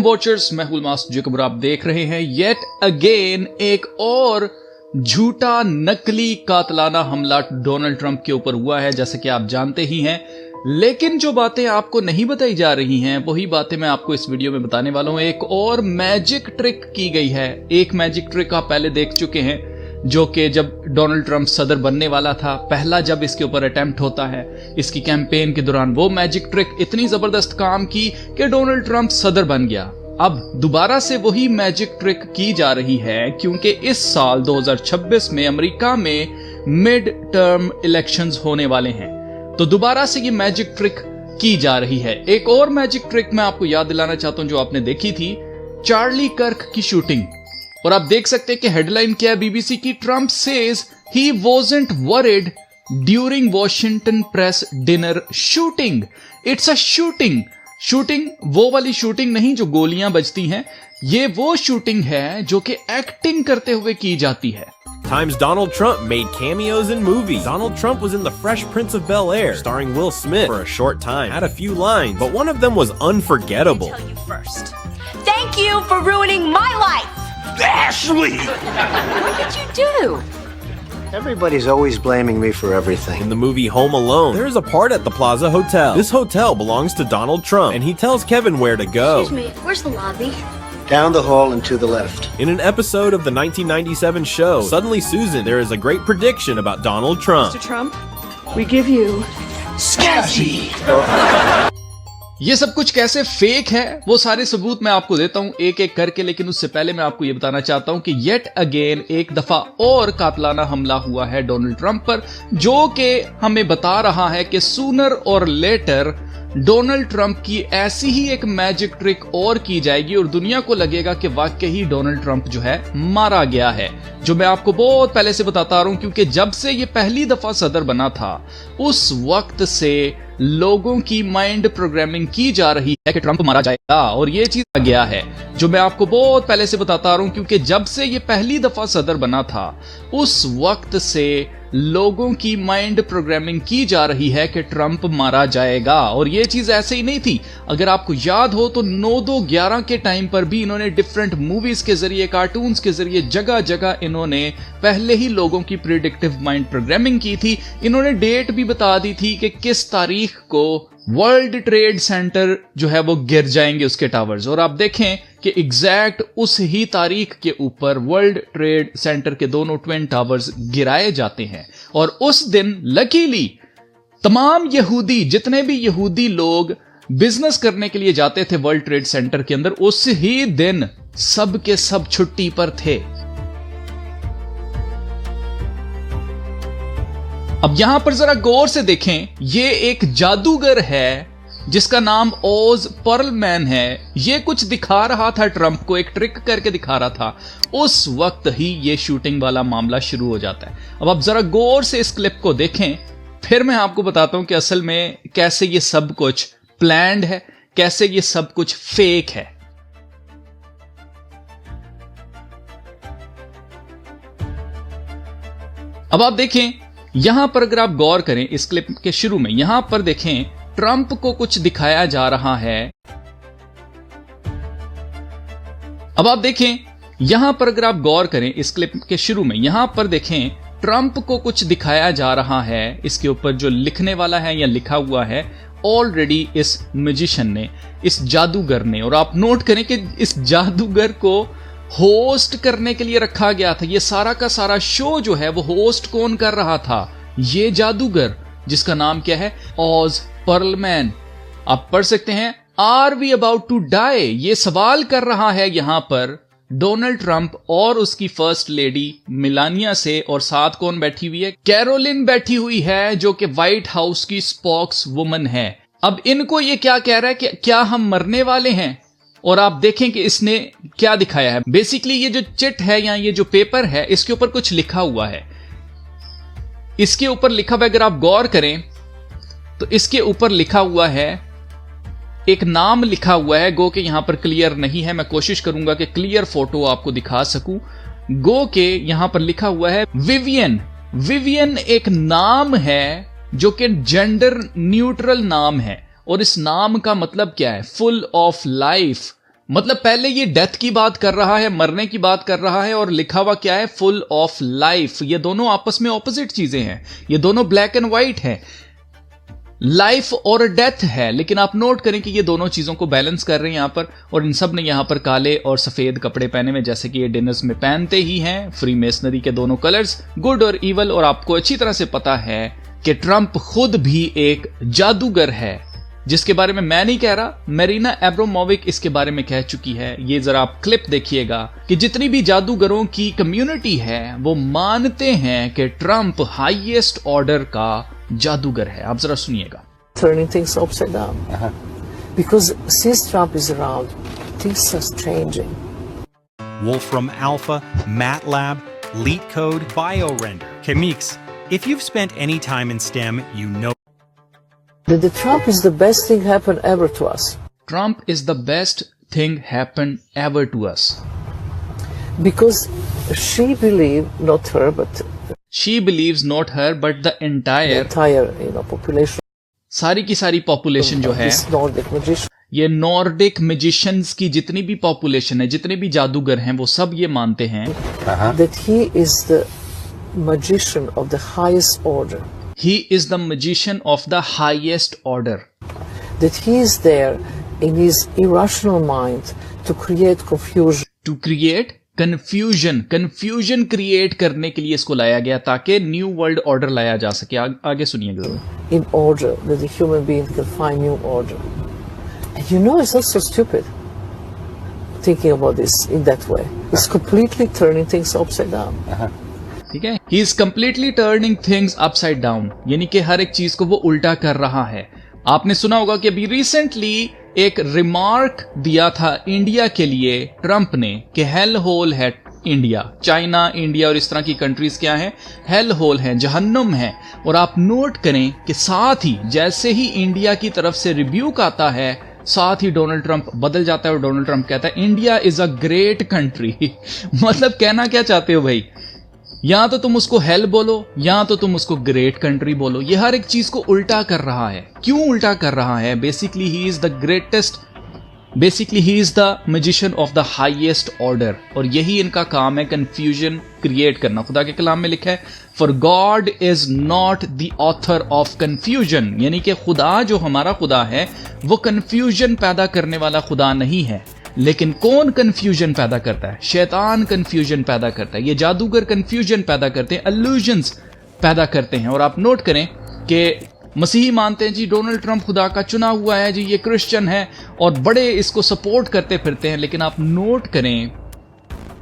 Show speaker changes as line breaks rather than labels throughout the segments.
Watchers, मैं हूं master Jacob और आप देख रहे हैं येट अगेन एक और झूठा नकली कातलाना हमला डोनाल्ड ट्रंप के ऊपर हुआ है, जैसे कि आप जानते ही हैं। लेकिन जो बातें आपको नहीं बताई जा रही हैं वही बातें मैं आपको इस वीडियो में बताने वाला हूं। एक और मैजिक ट्रिक की गई है। एक मैजिक ट्रिक आप पहले देख चुके हैं, जो कि जब डोनाल्ड ट्रंप सदर बनने वाला था, पहला जब इसके ऊपर अटेम्प्ट होता है इसकी कैंपेन के दौरान, वो मैजिक ट्रिक इतनी जबरदस्त काम की कि डोनाल्ड ट्रंप सदर बन गया। अब दोबारा से वही मैजिक ट्रिक की जा रही है, क्योंकि इस साल 2026 में अमेरिका में मिड टर्म इलेक्शंस होने वाले हैं, तो दोबारा से ये मैजिक ट्रिक की जा रही है। एक और मैजिक ट्रिक मैं आपको याद दिलाना चाहता हूं जो आपने देखी थी, चार्ली कर्क की शूटिंग। और आप देख सकते हैं कि हेडलाइन क्या है बीबीसी की, Trump says he wasn't worried during Washington press dinner shooting. It's a shooting वो वाली शूटिंग नहीं जो गोलियां बजती हैं, ये वो शूटिंग है जो कि एक्टिंग करते हुए की जाती है।
Times Donald Trump made cameos in movies. Donald Trump was in The Fresh Prince of Bel-Air, starring Will Smith for a short time. Had a few lines, but one of them was unforgettable.
Let me tell you first. Thank you for ruining my life.
Ashley!
What did you do?
Everybody's always blaming me for everything.
In the movie Home Alone, there is a part at the Plaza Hotel. This hotel belongs to Donald Trump, and he tells Kevin where to go.
Excuse me, where's the lobby?
Down the hall and to the left.
In an episode of the 1997 show, Suddenly Susan, there is a great prediction about Donald Trump.
Mr. Trump, we give you
ये सब कुछ कैसे fake है वो सारे सबूत मैं आपको देता हूं एक एक करके, लेकिन उससे पहले मैं आपको ये बताना चाहता हूं कि येट अगेन एक दफा और कातलाना हमला हुआ है डोनाल्ड ट्रंप पर, जो कि हमें बता रहा है कि सूनर और लेटर डोनाल्ड ट्रंप की ऐसी ही एक मैजिक ट्रिक और की जाएगी और दुनिया को लगेगा कि वाकई ही डोनाल्ड ट्रंप जो है मारा गया है, जो मैं आपको बहुत पहले से बताता रहा हूं। क्योंकि जब से ये पहली दफा सदर बना था उस वक्त से लोगों की माइंड प्रोग्रामिंग की जा रही है कि ट्रंप मारा जाएगा, और ये चीज आ गया है जो मैं आपको बहुत पहले से बताता रहा हूं। क्योंकि जब से ये पहली दफा सदर बना था उस वक्त से लोगों की माइंड प्रोग्रामिंग की जा रही है कि ट्रंप मारा जाएगा, और ये चीज ऐसे ही नहीं थी। अगर आपको याद हो तो 9/2/11 के टाइम पर भी इन्होंने डिफरेंट मूवीज के जरिए, कार्टून्स के जरिए जगह जगह इन्होंने पहले ही लोगों की प्रिडिक्टिव माइंड प्रोग्रामिंग की थी। इन्होंने डेट भी बता दी थी कि किस तारीख को वर्ल्ड ट्रेड सेंटर जो है वो गिर जाएंगे, उसके टावर्स, और आप देखें कि एग्जैक्ट उस ही तारीख के ऊपर वर्ल्ड ट्रेड सेंटर के दोनों ट्विन टावर्स गिराए जाते हैं। और उस दिन लकीली तमाम यहूदी, जितने भी यहूदी लोग बिजनेस करने के लिए जाते थे वर्ल्ड ट्रेड सेंटर के अंदर, उस ही दिन सब के सब छुट्टी पर थे। अब यहां पर जरा गौर से देखें, ये एक जादूगर है जिसका नाम ओज पर्लमैन है। ये कुछ दिखा रहा था ट्रंप को, एक ट्रिक करके दिखा रहा था। उस वक्त ही ये शूटिंग वाला मामला शुरू हो जाता है। अब आप जरा गौर से इस क्लिप को देखें, फिर मैं आपको बताता हूं कि असल में कैसे ये सब कुछ प्लान्ड है, कैसे ये सब कुछ फेक है। अब आप देखें यहां पर, अगर आप गौर करें इस क्लिप के शुरू में, यहां पर देखें ट्रंप को कुछ दिखाया जा रहा है। अब आप देखें यहां पर, अगर आप गौर करें इस क्लिप के शुरू में, यहां पर देखें ट्रंप को कुछ दिखाया जा रहा है। इसके ऊपर जो लिखने वाला है या लिखा हुआ है ऑलरेडी इस म्यूजिशियन ने, इस जादूगर ने, और आप नोट करें कि इस जादूगर को होस्ट करने के लिए रखा गया था। ये सारा का सारा शो जो है वो होस्ट कौन कर रहा था? ये जादूगर, जिसका नाम क्या है? ओज पर्लमैन। आप पढ़ सकते हैं, are we about to die? ये सवाल कर रहा है यहां पर डोनाल्ड ट्रंप और उसकी फर्स्ट लेडी मिलानिया से, और साथ कौन बैठी हुई है? कैरोलिन बैठी हुई है, जो कि व्हाइट हाउस की स्पोक्स वुमन है। अब इनको ये क्या कह रहा है कि क्या हम मरने वाले हैं? और आप देखें कि इसने क्या दिखाया है। बेसिकली ये जो चिट है या ये जो पेपर है, इसके ऊपर कुछ लिखा हुआ है। इसके ऊपर लिखा हुआ, अगर आप गौर करें तो इसके ऊपर लिखा हुआ है, एक नाम लिखा हुआ है, गो के यहां पर क्लियर नहीं है, मैं कोशिश करूंगा कि क्लियर फोटो आपको दिखा सकूं। गो के यहां पर लिखा हुआ है विवियन। विवियन एक नाम है जो कि जेंडर न्यूट्रल नाम है, और इस नाम का मतलब क्या है? Full of life. मतलब पहले ये डेथ की बात कर रहा है, मरने की बात कर रहा है, और लिखा हुआ क्या है, फुल ऑफ लाइफ। ये दोनों आपस में ऑपोजिट चीजें हैं, ये दोनों ब्लैक एंड व्हाइट हैं, लाइफ और डेथ है। लेकिन आप नोट करें कि ये दोनों चीजों को बैलेंस कर रहे हैं यहां पर, और इन सब ने यहां पर काले और सफेद कपड़े पहने हुए, जैसे कि ये डिनर्स में पहनते ही हैं। फ्री मेसनरी के दोनों कलर्स, गुड और इवल। और आपको अच्छी तरह से पता है कि ट्रंप खुद भी एक जादूगर है, जिसके बारे में मैं नहीं कह रहा, मेरीना एब्रामोविच इसके बारे में कह चुकी है। ये जरा आप क्लिप देखिएगा कि जितनी भी जादूगरों की कम्युनिटी है वो मानते हैं कि ट्रंप हाईएस्ट ऑर्डर का जादूगर है। आप जरा सुनिएगा।
Turning things upside down. Because since Trump is around, things are changing.
Wolfram Alpha, MATLAB, LeetCode, BioRender, Chemix. If you've spent any time in STEM, you know
That the Trump is the best thing happened ever to us.
Trump is the best thing happened ever to us.
Because she believed, not her, but
She believes not her but the
the
entire
entire population
सारी की सारी population जो
of
है,
this Nordic magician.
ये Nordic magicians की जितनी भी population है, जितने भी जादूगर हैं, वो सब ये मानते हैं
That he is the magician of the highest order.
he is the magician of the highest order.
That he is there in his irrational mind to create confusion.
To create confusion create करने के लिए इसको लाया गया ताकि new world order लाया जा सके। आगे सुनिएगा जरूर।
In order that the human being can find new order. And it's not so stupid thinking about this in that way. It's completely turning things upside down.
ठीक है, he is completely turning things upside down, यानी कि हर एक चीज को वो उल्टा कर रहा है। आपने सुना होगा कि अभी रिसेंटली एक रिमार्क दिया था इंडिया के लिए ट्रंप ने कि हेल होल है इंडिया। चाइना, इंडिया और इस तरह की कंट्रीज क्या है, हेल होल है, जहन्नुम है। और आप नोट करें कि साथ ही जैसे ही इंडिया की तरफ से रिब्यूक आता है, साथ ही डोनाल्ड ट्रंप बदल जाता है और डोनाल्ड ट्रंप कहता है India is a great country. मतलब कहना क्या चाहते हो भाई, या तो तुम उसको हेल बोलो या तो तुम उसको ग्रेट कंट्री बोलो। ये हर एक चीज को उल्टा कर रहा है। क्यों उल्टा कर रहा है? Basically he is the greatest, basically he is the magician of the highest order, और यही इनका काम है, कंफ्यूजन क्रिएट करना। खुदा के कलाम में लिखा है for God is not the author of confusion, यानी कि खुदा जो हमारा खुदा है वो कंफ्यूजन पैदा करने वाला खुदा नहीं है। लेकिन कौन कंफ्यूजन पैदा करता है? शैतान कंफ्यूजन पैदा करता है। ये जादूगर कंफ्यूजन पैदा करते हैं, इल्यूजन्स पैदा करते हैं। और आप नोट करें कि मसीही मानते हैं जी डोनाल्ड ट्रंप खुदा का चुना हुआ है, जी ये क्रिश्चियन है, और बड़े इसको सपोर्ट करते फिरते हैं। लेकिन आप नोट करें,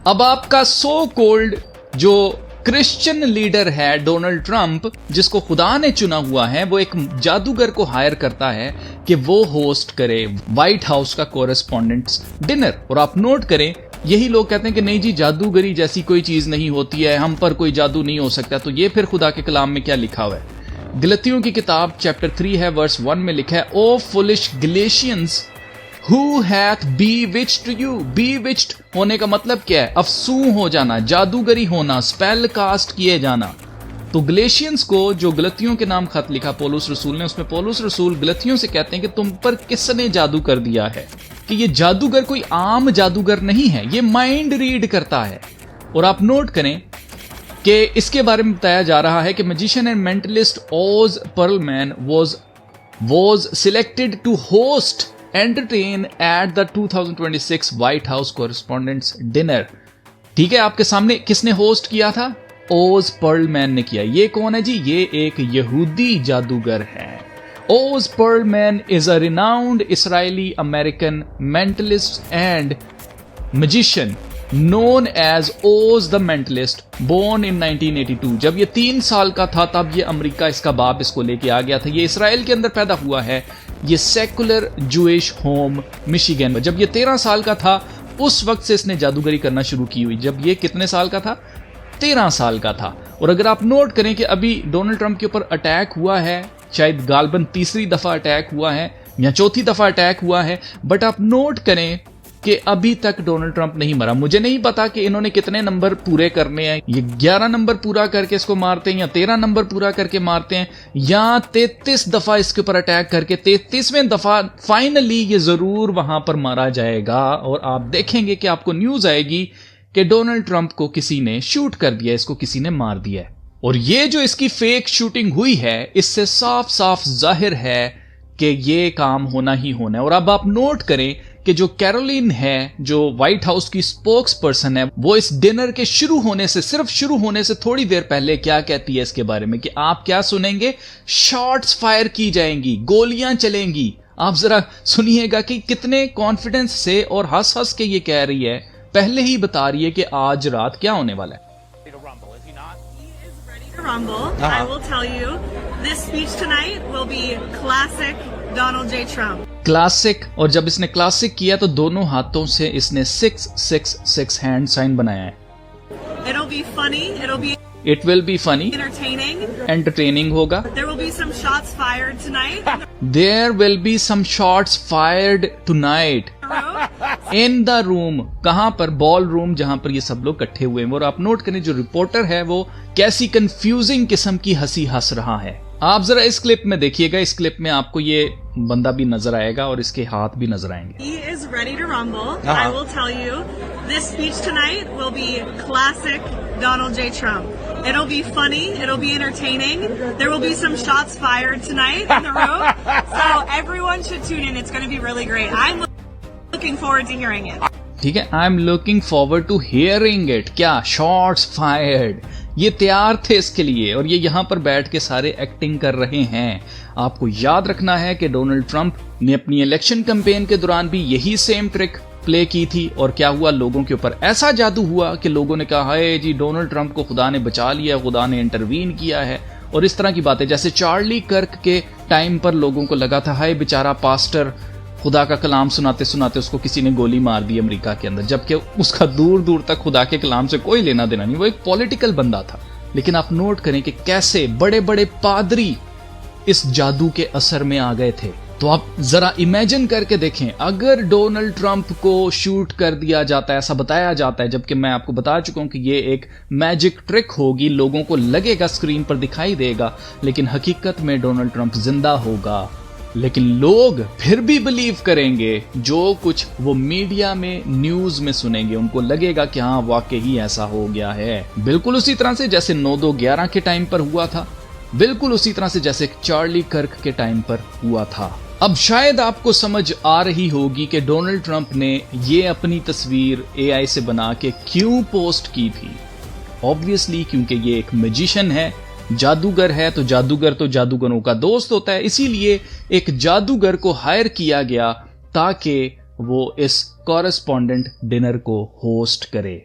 अब आपका सो कॉल्ड जो क्रिश्चियन लीडर है डोनाल्ड ट्रंप, जिसको खुदा ने चुना हुआ है, वो एक जादूगर को हायर करता है कि वो होस्ट करे व्हाइट हाउस का कोरेस्पोंडेंट्स डिनर। और आप नोट करें, यही लोग कहते हैं कि नहीं जी जादूगरी जैसी कोई चीज नहीं होती है, हम पर कोई जादू नहीं हो सकता। तो ये फिर खुदा के कलाम में क्या लिखा हुआ है? गलतियों की किताब चैप्टर 3 है वर्स 1 में लिखा है, O foolish Galatians who hath bewitched you. Bewitched होने का मतलब क्या है? अफसूं हो जाना, जादूगरी होना, स्पेल कास्ट किए जाना। तो गलेशियंस को जो गलतियों के नाम खत लिखा पौलुस रसूल ने, उसमें पौलुस रसूल गलतियों से कहते हैं कि तुम पर किसने जादू कर दिया है, कि ये जादूगर कोई आम जादूगर नहीं है, ये माइंड रीड करता है। और आप नोट करें कि इसके बारे में बताया जा रहा है कि मैजिशियन एंड मेंटलिस्ट ओज Perlman was selected to host entertain at the 2026 White House Correspondents' Dinner। ठीक है, आपके सामने किसने होस्ट किया था? ओज पर्लमैन ने किया। ये कौन है जी? ये एक यहूदी जादूगर है। ओज Perlman is a renowned Israeli American mentalist and magician known as Oz the Mentalist, born in 1982। जब ये 3 साल का था तब ये अमेरिका इसका बाप इसको लेके आ गया था। ये इसराइल के अंदर पैदा हुआ है, ये सेकुलर जूइश होम मिशिगन। जब ये 13 साल का था उस वक्त से इसने जादूगरी करना शुरू की हुई। जब ये कितने साल का था? 13 साल का था। और अगर आप नोट करें कि अभी डोनाल्ड ट्रंप के ऊपर अटैक हुआ है, शायद गालबन तीसरी दफा अटैक हुआ है या चौथी दफा अटैक हुआ है, बट आप नोट करें कि अभी तक डोनाल्ड ट्रंप नहीं मरा। मुझे नहीं पता कि इन्होंने कितने नंबर पूरे करने हैं, ये 11 नंबर पूरा करके इसको मारते हैं या 13 नंबर पूरा करके मारते हैं या 33 दफा इसके ऊपर अटैक करके 33वें दफा फाइनली ये जरूर वहां पर मारा जाएगा और आप देखेंगे कि आपको न्यूज आएगी कि डोनाल्ड ट्रंप को किसी ने शूट कर दिया, इसको किसी ने मार दिया है। और ये जो इसकी फेक शूटिंग हुई है, इससे साफ साफ जाहिर है कि ये काम होना ही होना है। और अब आप नोट करें कि जो कैरोलिन है, जो व्हाइट हाउस की स्पोक्स पर्सन है, वो इस डिनर के शुरू होने से, सिर्फ शुरू होने से थोड़ी देर पहले क्या कहती है इसके बारे में कि आप क्या सुनेंगे, शॉट्स फायर की जाएंगी, गोलियां चलेंगी। आप जरा सुनिएगा कि कितने कॉन्फिडेंस से और हंस हंस के ये कह रही है, पहले ही बता रही है कि आज रात क्या होने वाला है।
Rumble. I will tell you, this speech tonight will be classic Donald J. Trump.
Classic, और जब इसने क्लासिक किया तो दोनों हाथों से इसने 666 हैंड साइन बनाया है।
It'll be funny. It'll be
It will be funny.
entertaining.
Entertaining होगा।
There will be some shots fired tonight.
There will be some shots fired tonight. In the room, कहां पर? बॉल रूम, जहां पर ये सब लोग इकट्ठे हुए हैं। और आप नोट करें जो रिपोर्टर है वो कैसी कंफ्यूजिंग किस्म की हंसी हंस रहा है। आप जरा इस क्लिप में देखिएगा, इस क्लिप में आपको ये बंदा भी नजर आएगा और इसके हाथ भी नजर आएंगे।
He is ready to rumble. I will tell you, this speech tonight will be classic Donald J. Trump. It'll be funny. It'll be entertaining. There will be some shots fired tonight in the room. So everyone should tune in. It's going to be really great. I'm looking forward to hearing it.
ठीक है, I am looking forward to hearing it. क्या shots fired, ये तैयार थे इसके लिए और ये यहां पर बैठ के सारे एक्टिंग कर रहे हैं। आपको याद रखना है कि डोनाल्ड ट्रंप ने अपनी इलेक्शन कैंपेन के दौरान भी यही सेम ट्रिक प्ले की थी और क्या हुआ, लोगों के ऊपर ऐसा जादू हुआ कि लोगों ने कहा हाय जी डोनाल्ड ट्रंप को खुदा ने बचा लिया, खुदा ने इंटरवीन किया है और इस तरह की बातें। जैसे चार्ली कर्क के टाइम पर लोगों को लगा था हाय बेचारा पास्टर खुदा का कलाम सुनाते सुनाते उसको किसी ने गोली मार दी अमेरिका के अंदर, जबकि उसका दूर दूर तक खुदा के कलाम से कोई लेना देना नहीं, वो एक पॉलिटिकल बंदा था। लेकिन आप नोट करें कि कैसे बड़े बड़े पादरी इस जादू के असर में आ गए थे। तो आप जरा इमेजिन करके देखें, अगर डोनाल्ड ट्रंप को शूट कर दिया जाता है, ऐसा बताया जाता है, जबकि मैं आपको बता चुका हूं कि ये एक मैजिक ट्रिक होगी, लोगों को लगेगा स्क्रीन पर दिखाई देगा, लेकिन हकीकत में डोनाल्ड ट्रंप जिंदा होगा। लेकिन लोग फिर भी बिलीव करेंगे जो कुछ वो मीडिया में न्यूज में सुनेंगे, उनको लगेगा कि हाँ वाकई ही ऐसा हो गया है। बिल्कुल उसी तरह से जैसे 9/2/11 के टाइम पर हुआ था, बिल्कुल उसी तरह से जैसे चार्ली कर्क के टाइम पर हुआ था। अब शायद आपको समझ आ रही होगी कि डोनाल्ड ट्रंप ने ये अपनी तस्वीर AI से बना के क्यों पोस्ट की थी। ऑब्वियसली क्योंकि ये एक मैजिशियन है, जादूगर है, तो जादूगरों का दोस्त होता है, इसीलिए एक जादूगर को हायर किया गया ताकि वो इस कॉरेस्पॉन्डेंट डिनर को होस्ट करे।